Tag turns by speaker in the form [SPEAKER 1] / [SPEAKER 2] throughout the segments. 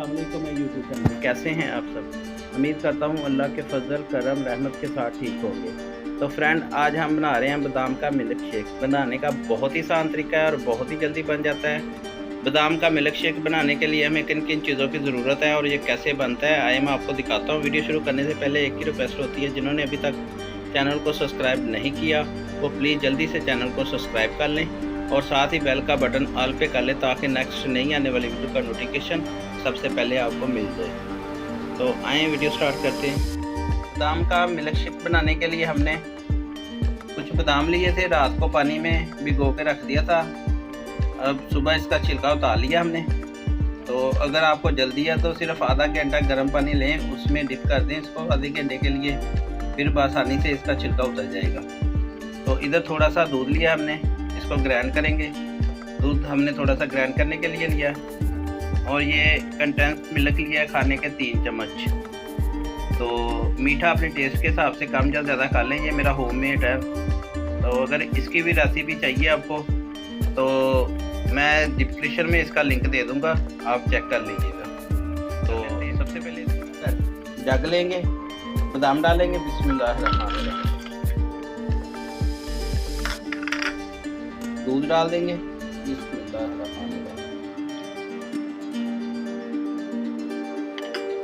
[SPEAKER 1] अस्सलाम वालेकुम YouTube channel. कैसे हैं आप सब? उम्मीद करता हूँ अल्लाह के फजल करम रहमत के साथ ठीक होंगे। तो फ्रेंड, आज हम बना रहे हैं बादाम का मिल्क शेक। बनाने का बहुत ही आसान तरीका है और बहुत ही जल्दी बन जाता है। बादाम का मिल्क शेक बनाने के लिए हमें किन किन चीज़ों की ज़रूरत है और ये कैसे बनता है, आइए मैं आपको दिखाता हूँ। वीडियो शुरू करने से पहले एक ही रिक्वेस्ट होती है, जिन्होंने अभी तक चैनल को सब्सक्राइब नहीं किया वो प्लीज़ जल्दी से चैनल को सब्सक्राइब कर लें और साथ ही बेल का बटन ऑल पे कर लें, ताकि नेक्स्ट नई आने वाली वीडियो का नोटिफिकेशन सबसे पहले आपको मिल जाए। तो आए वीडियो स्टार्ट करते हैं। बादाम का मिल्क शेक बनाने के लिए हमने कुछ बादाम लिए थे, रात को पानी में भिगो के रख दिया था। अब सुबह इसका छिलका उतार लिया हमने। तो अगर आपको जल्दी है तो सिर्फ आधा घंटा गर्म पानी लें, उसमें डिप कर दें इसको आधे घंटे के लिए, फिर आसानी से इसका छिलका उतर जाएगा। तो इधर थोड़ा सा दूध लिया हमने, इसको ग्राइंड करेंगे। दूध हमने थोड़ा सा ग्राइंड करने के लिए लिया और ये कंडेंस मिल्क लिया है खाने के 3 चम्मच। तो मीठा अपने टेस्ट के हिसाब से कम या ज़्यादा कर लें, ये मेरा होममेड है। तो अगर इसकी भी रेसिपी चाहिए आपको तो मैं डिस्क्रिप्शन में इसका लिंक दे दूंगा, आप चेक कर लीजिएगा। तो सबसे पहले जग लेंगे, बादाम डालेंगे, बिस्मिल्लाहिर्रहमानिर्रहीम। दूध डाल देंगे, बिस्मिल्लाहिर्रहमानिर्रहीम।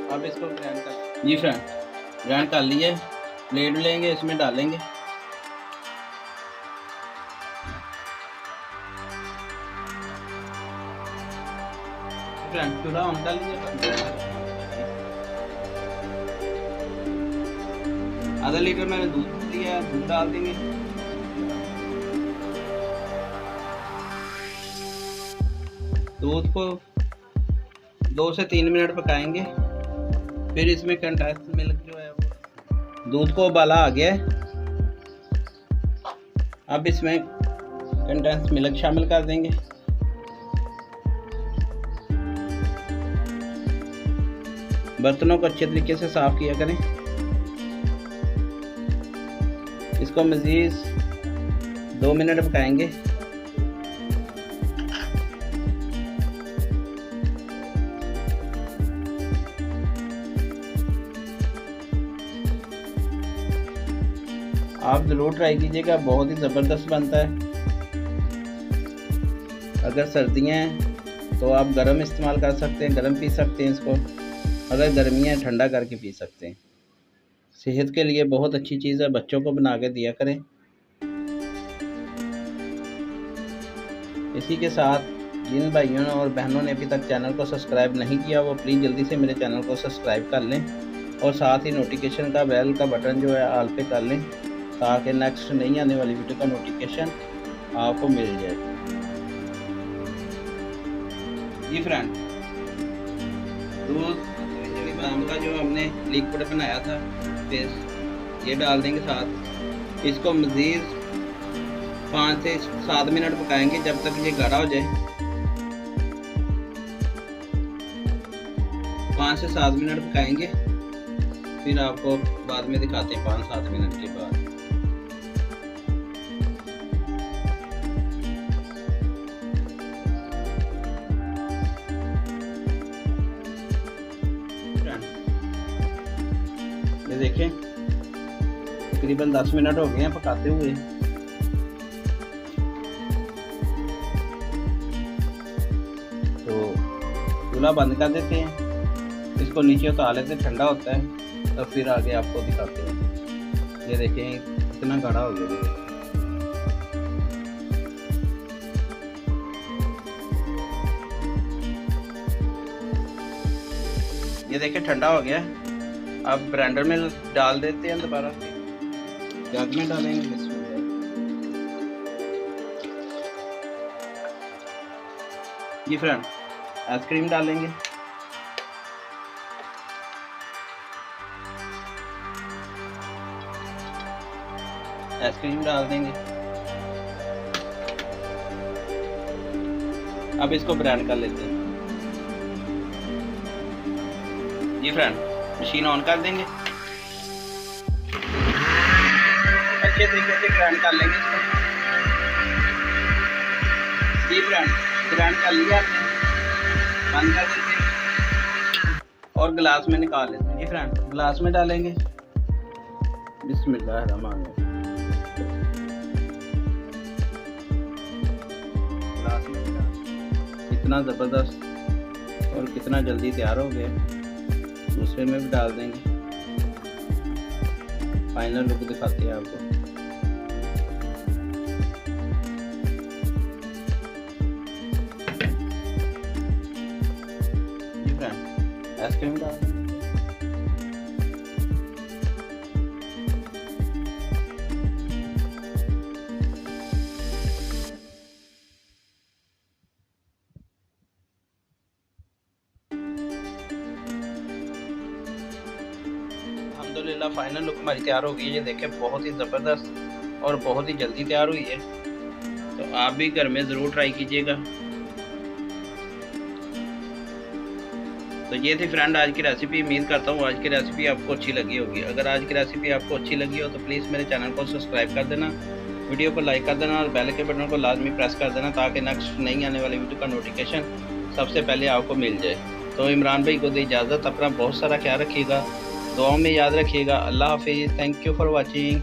[SPEAKER 1] अब इसको ग्राइंड कर जी फ्रेंड, ग्राइंड कर लिए। प्लेट लेंगे, इसमें डालेंगे। फ्रेंड चूल्हा ऑन कर लीजिए। आधा लीटर मैंने दूध लिया, दूध डाल देंगे। दूध को 2 से 3 मिनट पकाएंगे। फिर इसमें कंडेंस मिल्क जो है वो, दूध को उबाला आ गया है। अब इसमें कंडेंस मिल्क शामिल कर देंगे। बर्तनों को अच्छे तरीके से साफ किया करें। इसको मज़ीद 2 मिनट पकाएंगे। आप ज़रूर ट्राई कीजिएगा, बहुत ही ज़बरदस्त बनता है। अगर सर्दियाँ हैं तो आप गर्म इस्तेमाल कर सकते हैं, गर्म पी सकते हैं इसको। अगर गर्मियाँ हैं ठंडा करके पी सकते हैं। सेहत के लिए बहुत अच्छी चीज़ है, बच्चों को बना के दिया करें। इसी के साथ जिन भाइयों और बहनों ने अभी तक चैनल को सब्सक्राइब नहीं किया वो प्लीज़ जल्दी से मेरे चैनल को सब्सक्राइब कर लें और साथ ही नोटिफिकेशन का बेल का बटन जो है ऑल पे कर लें, ताकि नेक्स्ट नई आने वाली वीडियो का नोटिफिकेशन आपको मिल जाए। जी फ्रेंड, दूध बादाम का जो हमने लिक्विड बनाया था पेस्ट, ये डाल देंगे साथ। इसको मज़ीद 5 से 7 मिनट पकाएंगे, जब तक ये गाढ़ा हो जाए। 5 से 7 मिनट पकाएंगे, फिर आपको बाद में दिखाते हैं 5-7 मिनट के बाद। ये देखें, तकरीबन 10 मिनट हो गए हैं पकाते हुए। तो चूल्हा बंद कर देते हैं, इसको नीचे उतार लेते, ठंडा होता है तो फिर आगे आपको दिखाते हैं। ये देखें कितना गाढ़ा हो गया। ये देखें ठंडा हो गया। अब ब्लेंडर में डाल देते हैं, दोबारा जग में डालेंगे। जी फ्रेंड, आइसक्रीम डालेंगे। आइसक्रीम डाल देंगे। अब इसको ब्लेंड कर लेते हैं। जी फ्रेंड, मशीन ऑन कर देंगे, अच्छे तरीके से ग्राइंड कर लेंगे इसको। जी फ्रेंड, ग्राइंड कर लिया आपने, बंद कर देंगे। और गिलास में निकाल लेते हैं जी फ्रेंड, गिलास में डालेंगे। बिस्मिल्लाहिर्रहमानिर्रहीम। गिलास में कितना ज़बरदस्त और कितना जल्दी तैयार हो गया, दूसरे में भी डाल देंगे। फाइनल लुक दिखाते हैं आपको। आइसक्रीम डाल देंगे। अल्हम्दुलिल्लाह फाइनल लुक हमारी तैयार हो गई है। देखें बहुत ही ज़बरदस्त और बहुत ही जल्दी तैयार हुई है, तो आप भी घर में ज़रूर ट्राई कीजिएगा। तो ये थी फ्रेंड आज की रेसिपी। उम्मीद करता हूँ आज की रेसिपी आपको अच्छी लगी होगी। अगर आज की रेसिपी आपको अच्छी लगी हो तो प्लीज़ मेरे चैनल को सब्सक्राइब कर देना, वीडियो को लाइक कर देना और बेल के बटन को लाजमी प्रेस कर देना, ताकि नेक्स्ट नई आने वाली वीडियो का नोटिफिकेशन सबसे पहले आपको मिल जाए। तो इमरान भाई को दे इजाज़त, अपना बहुत सारा ख्याल रखिएगा, दुआओं में याद रखिएगा। अल्लाह हाफिज़। Thank you for watching.